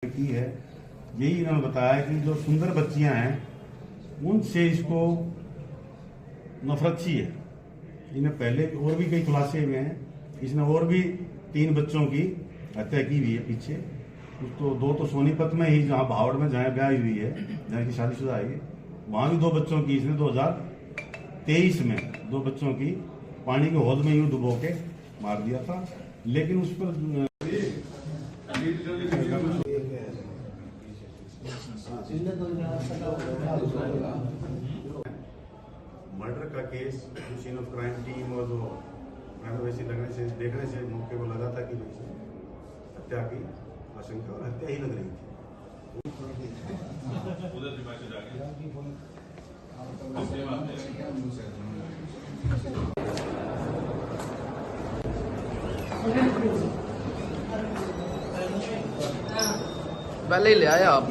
की है। यही इन्होंने बताया कि जो सुंदर बच्चियां हैं उनसे इसको नफरत सी है। इन्हें पहले और भी कई खुलासे हुए हैं। इसने और भी 3 बच्चों की हत्या की हुई है पीछे। तो 2 तो सोनीपत में ही, जहाँ भावड़ में जहाँ ब्याह हुई है, जहाँ की शादीशुदा है, वहाँ भी 2 बच्चों की इसने 2023 में 2 बच्चों की पानी के हौज में यूं डुबो के मार दिया था। लेकिन उस पर मर्डर का केस जो सीन ऑफ क्राइम टीम और जो वैसी लगने से देखने से मौके को लगा था कि हत्या की आशंका और हत्या ही लग रही थी। पहले ही ले आए आप।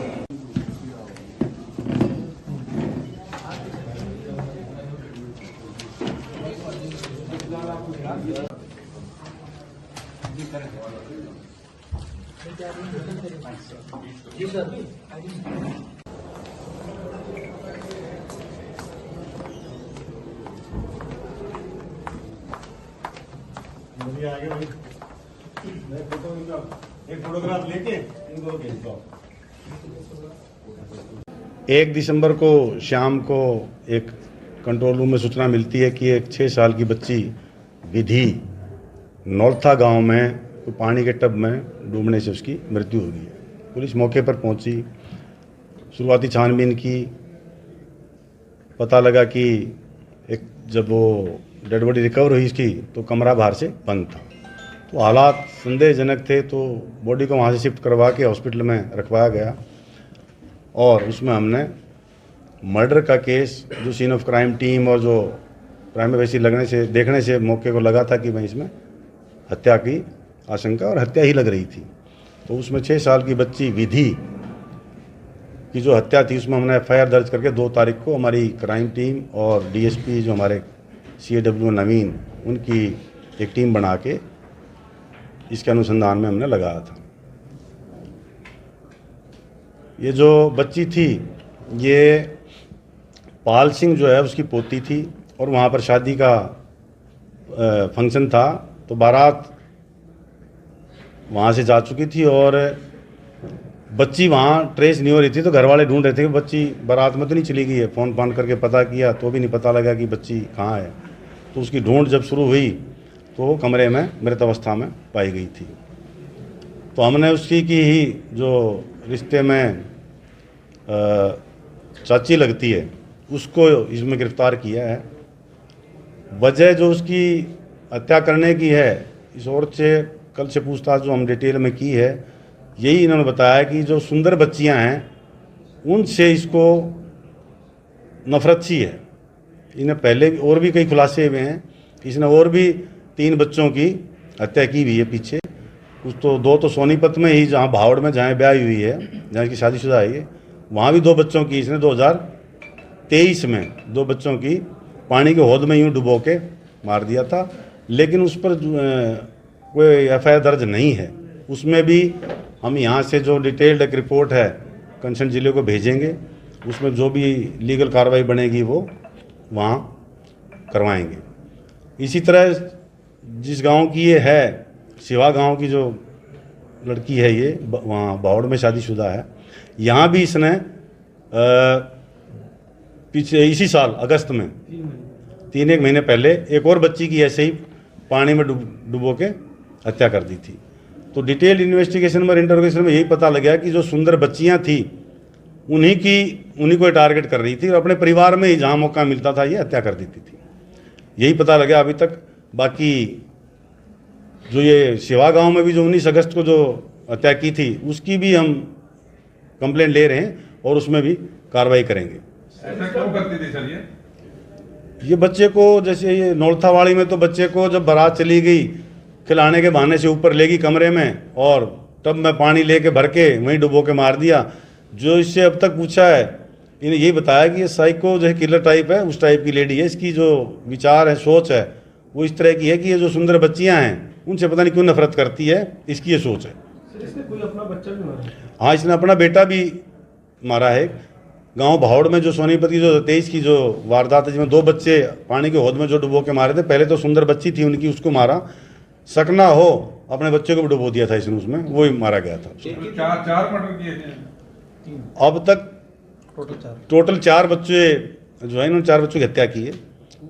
आगे भाई एक फोटोग्राफ लेके इनको भेज दो। 1 दिसंबर को शाम को एक कंट्रोल रूम में सूचना मिलती है कि एक 6 साल की बच्ची विधि नौलथा गांव में पानी के टब में डूबने से उसकी मृत्यु हो गई है। पुलिस मौके पर पहुंची, शुरुआती छानबीन की, पता लगा कि जब वो डेड बॉडी रिकवर हुई इसकी तो कमरा बाहर से बंद था। तो हालात संदेहजनक थे, तो बॉडी को वहाँ से शिफ्ट करवा के हॉस्पिटल में रखवाया गया और उसमें हमने मर्डर का केस जो सीन ऑफ क्राइम टीम और जो प्राइमरी वैसी लगने से देखने से मौके को लगा था कि भाई इसमें हत्या की आशंका और हत्या ही लग रही थी। तो उसमें 6 साल की बच्ची विधि की जो हत्या थी उसमें हमने FIR दर्ज करके 2 तारीख को हमारी क्राइम टीम और DSP जो हमारे CAW नवीन, उनकी एक टीम बना के इसके अनुसंधान में हमने लगाया था। ये जो बच्ची थी ये पाल सिंह जो है उसकी पोती थी और वहाँ पर शादी का फंक्शन था, तो बारात वहाँ से जा चुकी थी और बच्ची वहाँ ट्रेस नहीं हो रही थी। तो घर वाले ढूंढ रहे थे कि बच्ची बारात में तो नहीं चली गई है। फ़ोन करके पता किया तो भी नहीं पता लगा कि बच्ची कहाँ है। तो उसकी ढूंढ जब शुरू हुई तो वो कमरे में मृत अवस्था में पाई गई थी। तो हमने उसकी की ही जो रिश्ते में चाची लगती है उसको इसमें गिरफ्तार किया है। वजह जो उसकी हत्या करने की है, इस औरत से कल से पूछताछ जो हम डिटेल में की है, यही इन्होंने बताया कि जो सुंदर बच्चियां हैं उनसे इसको नफरत सी है। इन्हें पहले और भी कई खुलासे हुए हैं। इसने और भी 3 बच्चों की हत्या की हुई है पीछे। कुछ तो 2 तो सोनीपत में ही, जहाँ भावड़ में जहाँ ब्याह हुई है, जहाँ की शादीशुदा है, वहाँ भी 2 बच्चों की इसने 2023 में 2 बच्चों की पानी के हौज में यूं डुबो के मार दिया था। लेकिन उस पर कोई FIR दर्ज नहीं है। उसमें भी हम यहाँ से जो डिटेल्ड एक रिपोर्ट है कंसर्न जिले को भेजेंगे, उसमें जो भी लीगल कार्रवाई बनेगी वो वहाँ करवाएंगे। इसी तरह जिस गांव की ये है, सिवा गांव की जो लड़की है, ये वहाँ बावड़ में शादीशुदा है, यहाँ भी इसने पीछे इसी साल अगस्त में 3 महीने पहले एक और बच्ची की ऐसे ही पानी में डुबो के हत्या कर दी थी। तो डिटेल इन्वेस्टिगेशन में, इंटरोगेशन में यही पता लगा कि जो सुंदर बच्चियां थी उन्हीं को टारगेट कर रही थी और अपने परिवार में ही जहां मौका मिलता था ये हत्या कर देती थी। यही पता लगा अभी तक। बाकी जो ये सिवा गांव में भी जो 19 अगस्त को जो हत्या की थी उसकी भी हम कंप्लेंट ले रहे हैं और उसमें भी कार्रवाई करेंगे। ऐसा क्यों करती थी सर ये बच्चे को, जैसे ये नौलथावाड़ी में तो बच्चे को जब बारात चली गई खिलाने के बहाने से ऊपर ले गई कमरे में और टब में पानी लेके भर के वहीं डुबो के मार दिया। जो इससे अब तक पूछा है इन्हें यही बताया कि ये साइको जो है किलर टाइप है, उस टाइप की लेडी है। इसकी जो विचार है, सोच है, वो इस तरह की है कि ये जो सुंदर बच्चियां हैं उनसे पता नहीं क्यों नफरत करती है, इसकी ये सोच है। इसने कोई अपना बच्चा भी मारा? हाँ, इसने अपना बेटा भी मारा है। गांव भावड़ में जो सोनीपत की जो 23 की जो वारदात है, जिसमें 2 बच्चे पानी के हौद में जो डुबो के मारे थे, पहले तो सुंदर बच्ची थी उनकी, उसको मारा। सकना हो अपने बच्चे को भी डुबो दिया था इसने, उसमें वो ही मारा गया था। चार मर्डर किए थे। अब तक टोटल 4 बच्चे जो है, इन्होंने 4 बच्चों की हत्या की है।